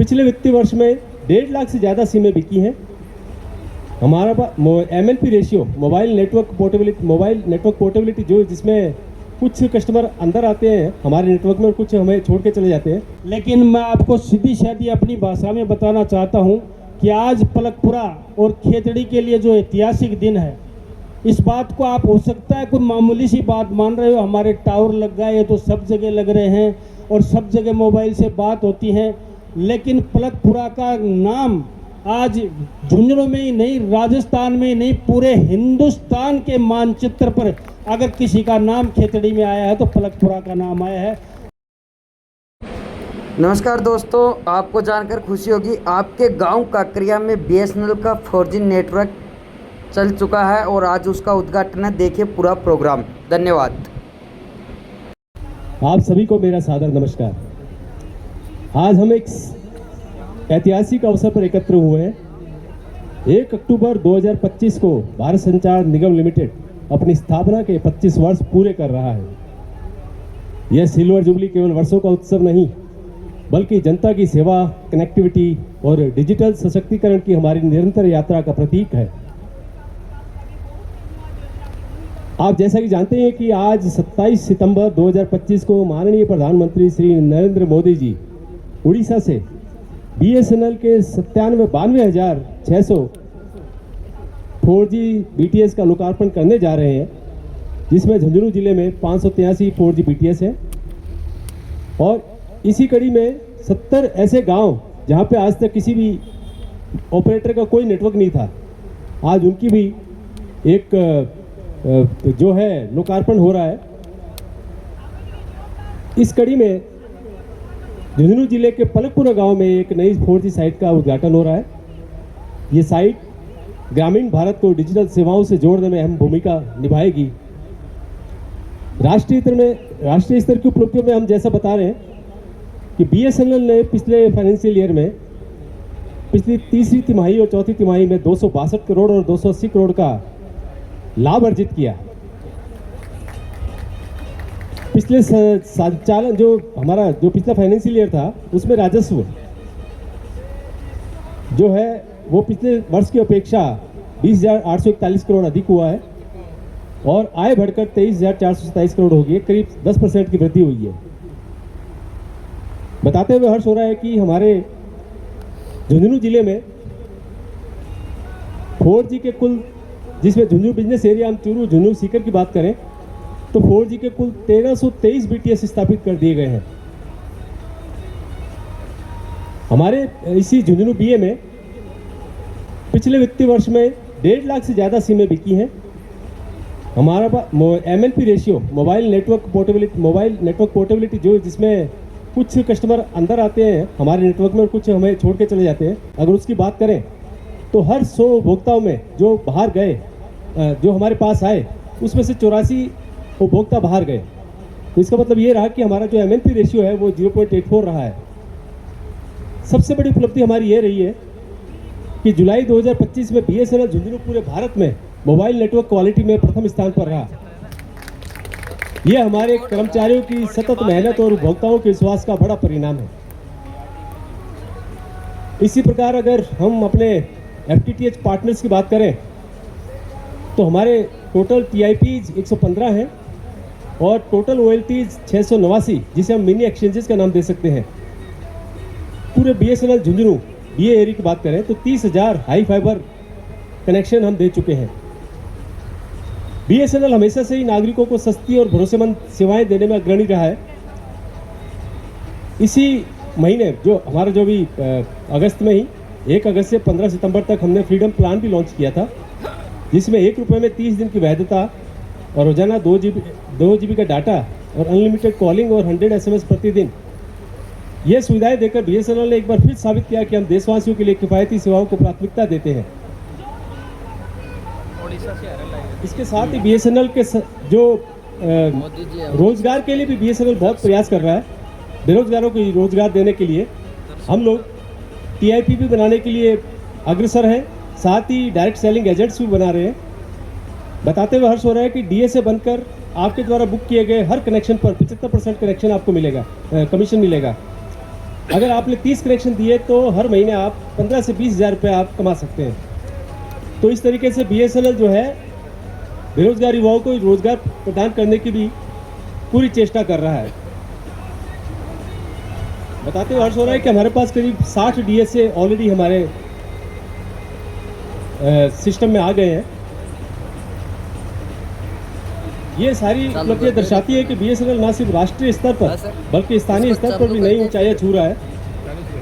पिछले वित्तीय वर्ष में 1.5 लाख से ज़्यादा सिमें बिकी हैं। हमारा MNP ratio mobile network portability जो जिसमें कुछ कस्टमर अंदर आते हैं हमारे नेटवर्क में और कुछ हमें छोड़ के चले जाते हैं। लेकिन मैं आपको सीधी सादी अपनी भाषा में बताना चाहता हूं कि आज पलकपुरा और खेतड़ी के लिए जो ऐतिहासिक दिन है, इस बात को आप हो सकता है कोई मामूली सी बात मान रहे हो, हमारे टावर लग गए तो सब जगह लग रहे हैं और सब जगह मोबाइल से बात होती है, लेकिन पलकपुरा का नाम आज झुंझुनू में ही नहीं, राजस्थान में ही नहीं, पूरे हिंदुस्तान के मानचित्र पर अगर किसी का नाम खेतड़ी में आया है तो पलकपुरा का नाम आया है। नमस्कार दोस्तों, आपको जानकर खुशी होगी आपके गांव काकरिया में BSNL का 4G नेटवर्क चल चुका है और आज उसका उद्घाटन है। देखिए पूरा प्रोग्राम। धन्यवाद। आप सभी को मेरा सादर नमस्कार। आज हम एक ऐतिहासिक अवसर पर एकत्र हुए हैं। 1 अक्टूबर 2025 को भारत संचार निगम लिमिटेड अपनी स्थापना के 25 वर्ष पूरे कर रहा है। यह सिल्वर जुबली केवल वर्षों का उत्सव नहीं, बल्कि जनता की सेवा, कनेक्टिविटी और डिजिटल सशक्तिकरण की हमारी निरंतर यात्रा का प्रतीक है। आप जैसा कि जानते हैं कि आज 27 सितंबर 2025 को माननीय प्रधानमंत्री श्री नरेंद्र मोदी जी उड़ीसा से BSNL के 92,600 4G BTS का लोकार्पण करने जा रहे हैं, जिसमें झुंझुनू जिले में 583 4G BTS है और इसी कड़ी में 70 ऐसे गांव जहां पे आज तक किसी भी ऑपरेटर का कोई नेटवर्क नहीं था, आज उनकी भी एक जो है लोकार्पण हो रहा है। इस कड़ी में झुंझुनू जिले के पलकपुरा गांव में एक नई 4G साइट का उद्घाटन हो रहा है। ये साइट ग्रामीण भारत को डिजिटल सेवाओं से जोड़ने में अहम भूमिका निभाएगी। राष्ट्रीय स्तर की उपलब्धियों में हम जैसा बता रहे हैं कि BSNL ने पिछले फाइनेंशियल ईयर में पिछली तीसरी तिमाही और चौथी तिमाही में 262 करोड़ और 280 करोड़ का लाभ अर्जित किया। पिछले संचालन जो पिछला फाइनेंशियल ईयर था उसमें राजस्व जो है वो पिछले वर्ष की अपेक्षा 20,841 करोड़ अधिक हुआ है और आय बढ़कर 23,427 करोड़ हो गई है, करीब 10% की वृद्धि हुई है। बताते हुए हर्ष हो रहा है कि हमारे झुंझुनू जिले में 4G के कुल, जिसमें झुंझुनू बिजनेस एरिया हम चूरू झुंझुनू सीकर की बात करें तो 4G के कुल 1323 BTS स्थापित कर दिए गए हैं। हमारे इसी झुंझुनू BA में पिछले वित्तीय वर्ष में 1.5 लाख से ज़्यादा सिमें बिकी हैं। हमारा MNP ratio mobile network portability जो जिसमें कुछ कस्टमर अंदर आते हैं हमारे नेटवर्क में और कुछ हमें छोड़ के चले जाते हैं, अगर उसकी बात करें तो हर 100 उपभोक्ताओं में जो बाहर गए, जो हमारे पास आए, उसमें से 84 उपभोक्ता बाहर गए। तो इसका मतलब ये रहा कि हमारा जो MNP रेशियो है वो 0.84 रहा है। सबसे बड़ी उपलब्धि हमारी ये रही है कि जुलाई 2025 में BSNL झुंझुनू पूरे भारत में मोबाइल नेटवर्क क्वालिटी में प्रथम स्थान पर रहा। यह हमारे कर्मचारियों की सतत मेहनत और उपभोक्ताओं के विश्वास का बड़ा परिणाम है। इसी प्रकार अगर हम अपने FTTH पार्टनर्स की बात करें तो हमारे टोटल TIPs 115 हैं और टोटल OLTs 689, जिसे हम मिनी एक्सचेंजेस का नाम दे सकते हैं। पूरे BSNL झुंझुनू BA एरिया की बात करें तो 30,000 हाई फाइबर कनेक्शन हम दे चुके हैं। BSNL हमेशा से ही नागरिकों को सस्ती और भरोसेमंद सेवाएं देने में अग्रणी रहा है। इसी महीने जो हमारा जो भी अगस्त में ही 1 अगस्त से 15 सितंबर तक हमने फ्रीडम प्लान भी लॉन्च किया था, जिसमें 1 रुपये में 30 दिन की वैधता और रोजाना 2 GB का डाटा और अनलिमिटेड कॉलिंग और 100 SMS प्रतिदिन, ये सुविधाएं देकर BSNL ने एक बार फिर साबित किया कि हम देशवासियों के लिए किफ़ायती सेवाओं को प्राथमिकता देते हैं। इसके साथ ही BSNL के जो रोजगार के लिए भी BSNL बहुत प्रयास कर रहा है। बेरोजगारों को रोजगार देने के लिए हम लोग TIP भी बनाने के लिए अग्रसर हैं, साथ ही डायरेक्ट सेलिंग एजेंट्स भी बना रहे हैं। बताते हुए हर्ष हो रहा है कि DSA बनकर आपके द्वारा बुक किए गए हर कनेक्शन पर 75% कनेक्शन आपको मिलेगा, कमीशन मिलेगा। अगर आपने 30 कनेक्शन दिए तो हर महीने आप 15 से 20 हज़ार रुपये आप कमा सकते हैं। तो इस तरीके से BSNL जो है बेरोजगार युवाओं को रोजगार प्रदान करने की भी पूरी चेष्टा कर रहा है। बताते हुए हर्ष हो रहा है कि हमारे पास करीब 60 DSA ऑलरेडी हमारे सिस्टम में आ गए हैं। ये सारी उपलब्धियां दर्शाती है कि BSNL ना सिर्फ राष्ट्रीय स्तर पर बल्कि स्थानीय स्तर पर भी नई ऊंचाइयां छू रहा है।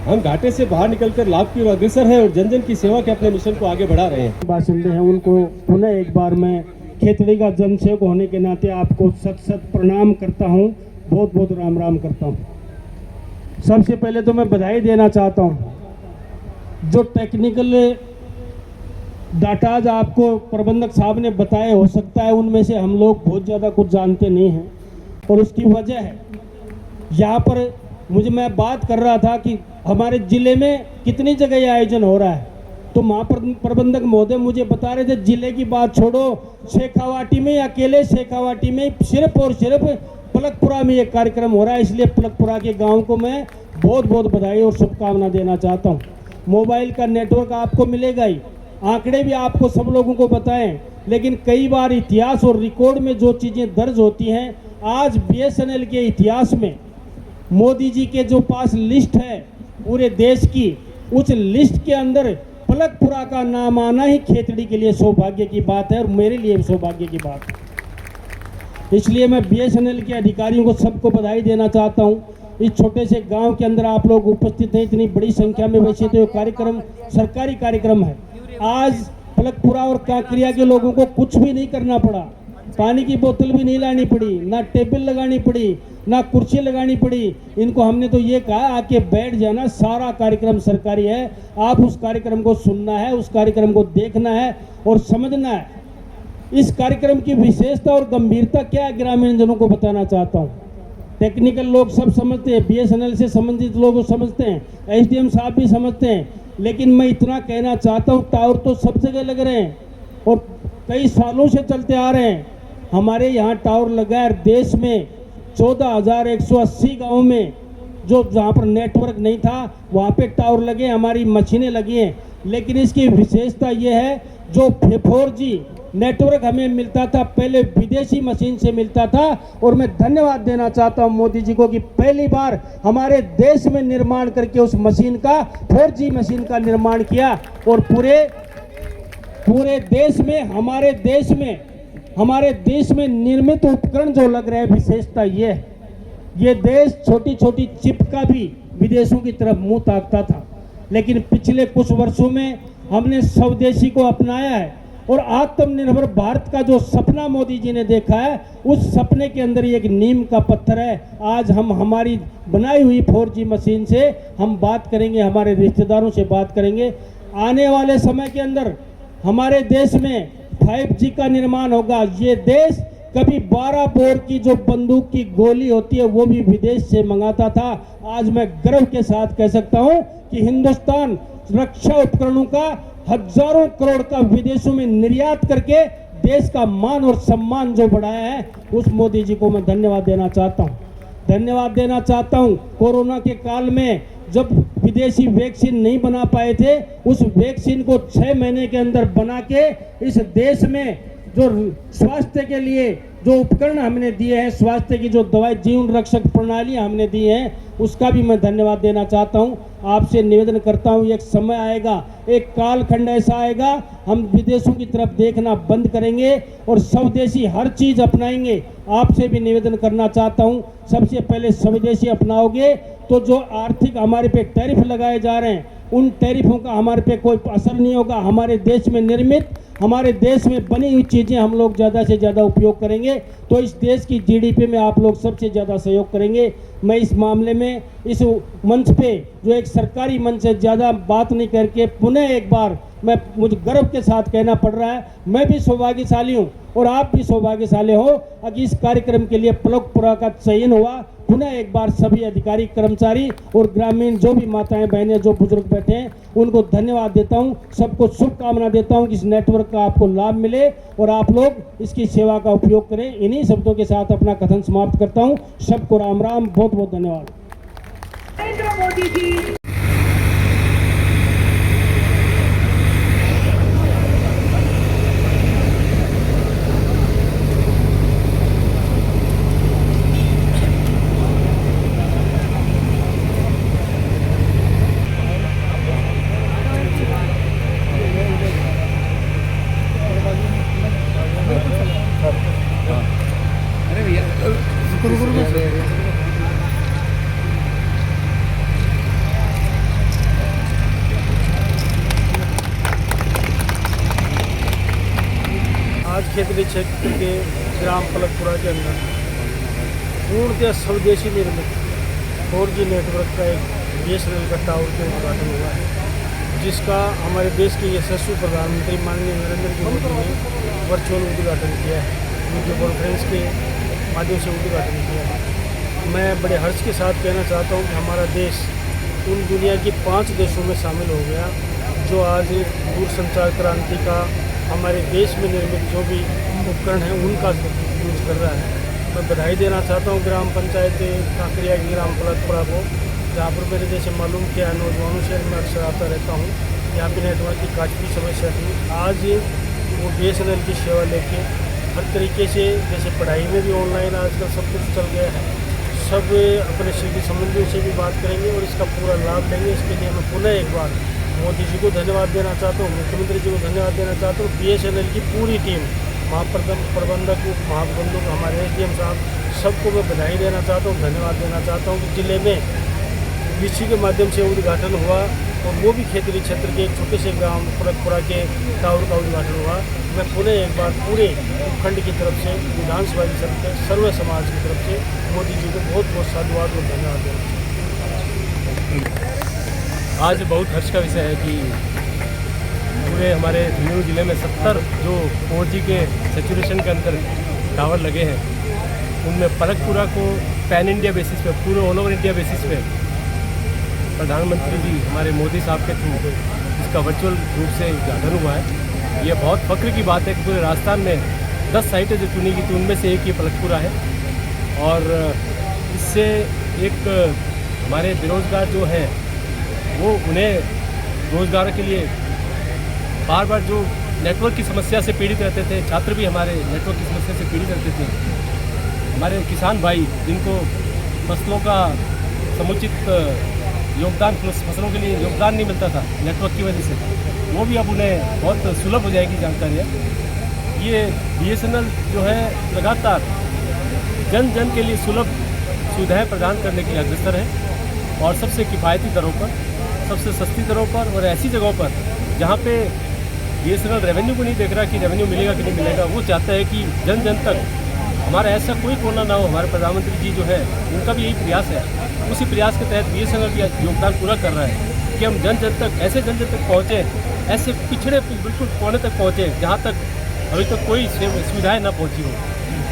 हम घाटे से बाहर निकलकर लाभ की ओर अग्रसर है और जन जन की सेवा के अपने मिशन को आगे बढ़ा रहे हैं। बाशिंदे हैं उनको पुनः एक बार मैं खेतड़ी का जनसेवक होने के नाते आपको सत सत प्रणाम करता हूं, बहुत बहुत राम राम करता हूं। सबसे पहले तो मैं बधाई देना चाहता हूं। जो टेक्निकल डाटाज आपको प्रबंधक साहब ने बताए, हो सकता है उनमें से हम लोग बहुत ज़्यादा कुछ जानते नहीं हैं, और उसकी वजह है यहाँ पर मैं बात कर रहा था कि हमारे ज़िले में कितनी जगह ये आयोजन हो रहा है। तो महाप्रबंधक महोदय मुझे बता रहे थे ज़िले की बात छोड़ो, शेखावाटी में, अकेले शेखावाटी में सिर्फ और सिर्फ पलकपुरा में ये कार्यक्रम हो रहा है। इसलिए पलकपुरा के गाँव को मैं बहुत बहुत बधाई और शुभकामना देना चाहता हूँ। मोबाइल का नेटवर्क आपको मिलेगा ही, आंकड़े भी आपको सब लोगों को बताएं, लेकिन कई बार इतिहास और रिकॉर्ड में जो चीज़ें दर्ज होती हैं, आज BSNL के इतिहास में मोदी जी के जो पास लिस्ट है पूरे देश की, उस लिस्ट के अंदर पलकपुरा का नाम आना ही खेतड़ी के लिए सौभाग्य की बात है और मेरे लिए भी सौभाग्य की बात है। इसलिए मैं BSNL के अधिकारियों को सबको बधाई देना चाहता हूँ। इस छोटे से गांव के अंदर आप लोग उपस्थित हैं इतनी बड़ी संख्या में। वैसे तो कार्यक्रम सरकारी कार्यक्रम है। आज पलकपुरा और कांकरिया के लोगों को कुछ भी नहीं करना पड़ा, पानी की बोतल भी नहीं लानी पड़ी, ना टेबल लगानी पड़ी, ना कुर्सी लगानी पड़ी। इनको हमने तो ये कहा आके बैठ जाना, सारा कार्यक्रम सरकारी है, आप उस कार्यक्रम को सुनना है, उस कार्यक्रम को देखना है और समझना है। इस कार्यक्रम की विशेषता और गंभीरता क्या है ग्रामीण जनों को बताना चाहता हूँ। टेक्निकल लोग सब समझते हैं, BSNL से संबंधित लोग समझते हैं, SDM साहब भी समझते हैं, लेकिन मैं इतना कहना चाहता हूँ टावर तो सब जगह लग रहे हैं और कई सालों से चलते आ रहे हैं। हमारे यहाँ टावर लगा है देश में 14,180 गाँव में, जो जहाँ पर नेटवर्क नहीं था वहाँ पे टावर लगे, हमारी मशीनें लगी हैं। लेकिन इसकी विशेषता ये है, जो 4G नेटवर्क हमें मिलता था पहले विदेशी मशीन से मिलता था, और मैं धन्यवाद देना चाहता हूं मोदी जी को कि पहली बार हमारे देश में निर्माण करके उस मशीन का 4G मशीन का निर्माण किया। और पूरे देश में हमारे देश में निर्मित उपकरण जो लग रहे हैं, विशेषता ये है, ये देश छोटी छोटी चिप का भी विदेशों की तरफ मुंह ताकता था, लेकिन पिछले कुछ वर्षों में हमने स्वदेशी को अपनाया है और आत्मनिर्भर भारत का जो सपना मोदी जी ने देखा है, उस सपने के अंदर एक नींव का पत्थर है। आज हम हमारी बनाई हुई 4G मशीन से हम बात करेंगे, हमारे रिश्तेदारों से बात करेंगे। आने वाले समय के अंदर हमारे देश में 5G का निर्माण होगा। ये देश कभी 12 बोर की जो बंदूक की गोली होती है वो भी विदेश से मंगाता था। आज मैं गर्व के साथ कह सकता हूं कि हिंदुस्तान रक्षा उपकरणों का हजारों करोड़ का विदेशों में निर्यात करके देश का मान और सम्मान जो बढ़ाया है, उस मोदी जी को मैं धन्यवाद देना चाहता हूं। कोरोना के काल में जब विदेशी वैक्सीन नहीं बना पाए थे, उस वैक्सीन को 6 महीने के अंदर बना के इस देश में जो स्वास्थ्य के लिए जो उपकरण हमने दिए हैं, स्वास्थ्य की जो दवाई जीवन रक्षक प्रणालियां हमने दी हैं, उसका भी मैं धन्यवाद देना चाहता हूं। आपसे निवेदन करता हूं, एक समय आएगा, एक कालखंड ऐसा आएगा, हम विदेशों की तरफ देखना बंद करेंगे और स्वदेशी हर चीज़ अपनाएंगे। आपसे भी निवेदन करना चाहता हूं, सबसे पहले स्वदेशी अपनाओगे तो जो आर्थिक हमारे पे टैरिफ लगाए जा रहे हैं, उन टैरिफों का हमारे पे कोई असर नहीं होगा। हमारे देश में निर्मित, हमारे देश में बनी हुई चीज़ें हम लोग ज़्यादा से ज़्यादा उपयोग करेंगे, तो इस देश की GDP में आप लोग सबसे ज़्यादा सहयोग करेंगे। मैं इस मामले में इस मंच पे जो एक सरकारी मंच है, ज़्यादा बात नहीं करके पुनः एक बार मुझे गर्व के साथ कहना पड़ रहा है, मैं भी सौभाग्यशाली हूँ और आप भी सौभाग्यशाली हो कि इस कार्यक्रम के लिए पलकपुरा का चयन हुआ। पुनः एक बार सभी अधिकारी, कर्मचारी और ग्रामीण जो भी माताएं बहनें, जो बुजुर्ग बैठे हैं, उनको धन्यवाद देता हूं। सबको शुभकामना देता हूं कि इस नेटवर्क का आपको लाभ मिले और आप लोग इसकी सेवा का उपयोग करें। इन्हीं शब्दों के साथ अपना कथन समाप्त करता हूं। सबको राम राम, बहुत बहुत धन्यवाद। मोदी की। आज खेतड़ी क्षेत्र के ग्राम पलकपुरा के अंदर पूर्णतः स्वदेशी निर्मित 4G नेटवर्क का एक BSNL का टावर का उद्घाटन हुआ है, जिसका हमारे देश के यशस्वी प्रधानमंत्री माननीय नरेंद्र मोदी ने वर्चुअल उद्घाटन किया है, वीडियो कॉन्फ्रेंस के माध्यम से उद्घाटन किया है। मैं बड़े हर्ष के साथ कहना चाहता हूँ कि हमारा देश उन दुनिया की 5 देशों में शामिल हो गया जो आज दूरसंचार क्रांति का हमारे देश में निर्मित जो भी उपकरण हैं उनका यूज कर रहा है। मैं बधाई देना चाहता हूँ ग्राम पंचायत काकरिया की ग्राम पलकपुरा को, जहाँ पर मेरे जैसे मालूम किया नौजवानों से मैं अक्सर आता रहता हूँ। यहाँ पे नेटवर्क की काफ़ी समस्या थी। आज वो BSNL की सेवा लेके हर तरीके से, जैसे पढ़ाई में भी ऑनलाइन आजकल सब कुछ चल गया है, सब अपने सहयोगी संबंधियों से भी बात करेंगे और इसका पूरा लाभ लेंगे। इसके लिए मैं पुनः एक बार मोदी जी को धन्यवाद देना चाहता हूँ, मुख्यमंत्री जी को धन्यवाद देना चाहता हूँ, BSNL की पूरी टीम, महाप्रबंधक, उप महाप्रबंधक, हमारे SDM साहब, सबको मैं बधाई देना चाहता हूँ, धन्यवाद देना चाहता हूँ कि जिले में BC के माध्यम से उद्घाटन हुआ और वो भी खेतड़ी क्षेत्र के एक छोटे से ग्राम पलकपुरा के टावर का उद्घाटन हुआ। मैं पुनः एक बार पूरे उपखंड की तरफ से, विधानसभा की तरफ से, सर्व समाज की तरफ से मोदी जी को बहुत बहुत साधुवाद और धन्यवाद देना चाहता हूँ। आज बहुत हर्ष का विषय है कि पूरे हमारे झुंझुनू जिले में 70 जो 4G के सेचुरेशन के अंदर टावर लगे हैं, उनमें पलकपुरा को पैन इंडिया बेसिस पे, पूरे ऑल ओवर इंडिया बेसिस पे प्रधानमंत्री जी हमारे मोदी साहब के थ्रू इसका वर्चुअल रूप से उद्घाटन हुआ है। ये बहुत फख्र की बात है कि पूरे राजस्थान में 10 साइटें जो चुनी गई थी उनमें से एक ये पलकपुरा है। और इससे एक हमारे बेरोजगार जो हैं वो उन्हें रोज़गार के लिए बार बार जो नेटवर्क की समस्या से पीड़ित रहते थे, छात्र भी हमारे नेटवर्क की समस्या से पीड़ित रहते थे। हमारे किसान भाई जिनको फसलों का समुचित योगदान, फसलों के लिए योगदान नहीं मिलता था नेटवर्क की वजह से, वो भी अब उन्हें बहुत सुलभ हो जाएगी जानकारियाँ। ये BSNL जो है लगातार जन जन के लिए सुलभ सुविधाएँ प्रदान करने के लिए अग्रसर है और सबसे किफ़ायती दरों पर, सबसे सस्ती दरों पर और ऐसी जगहों पर जहाँ पे BSNL रेवेन्यू को नहीं देख रहा कि रेवेन्यू मिलेगा कि नहीं मिलेगा। वो चाहता है कि जन जन तक हमारा ऐसा कोई कोना ना हो। हमारे प्रधानमंत्री जी जो है उनका भी यही प्रयास है, उसी प्रयास के तहत BSNL भी योगदान पूरा कर रहा है कि हम जन जन तक, ऐसे जन जन तक पहुँचें, ऐसे पिछड़े बिल्कुल कोने तक पहुँचें जहाँ तक अभी तक कोई सुविधाएँ ना पहुँची हो।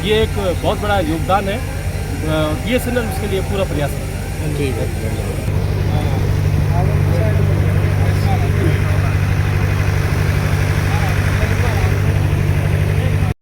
ये एक बहुत बड़ा योगदान है, BSNL उसके लिए पूरा प्रयास है। ठीक है।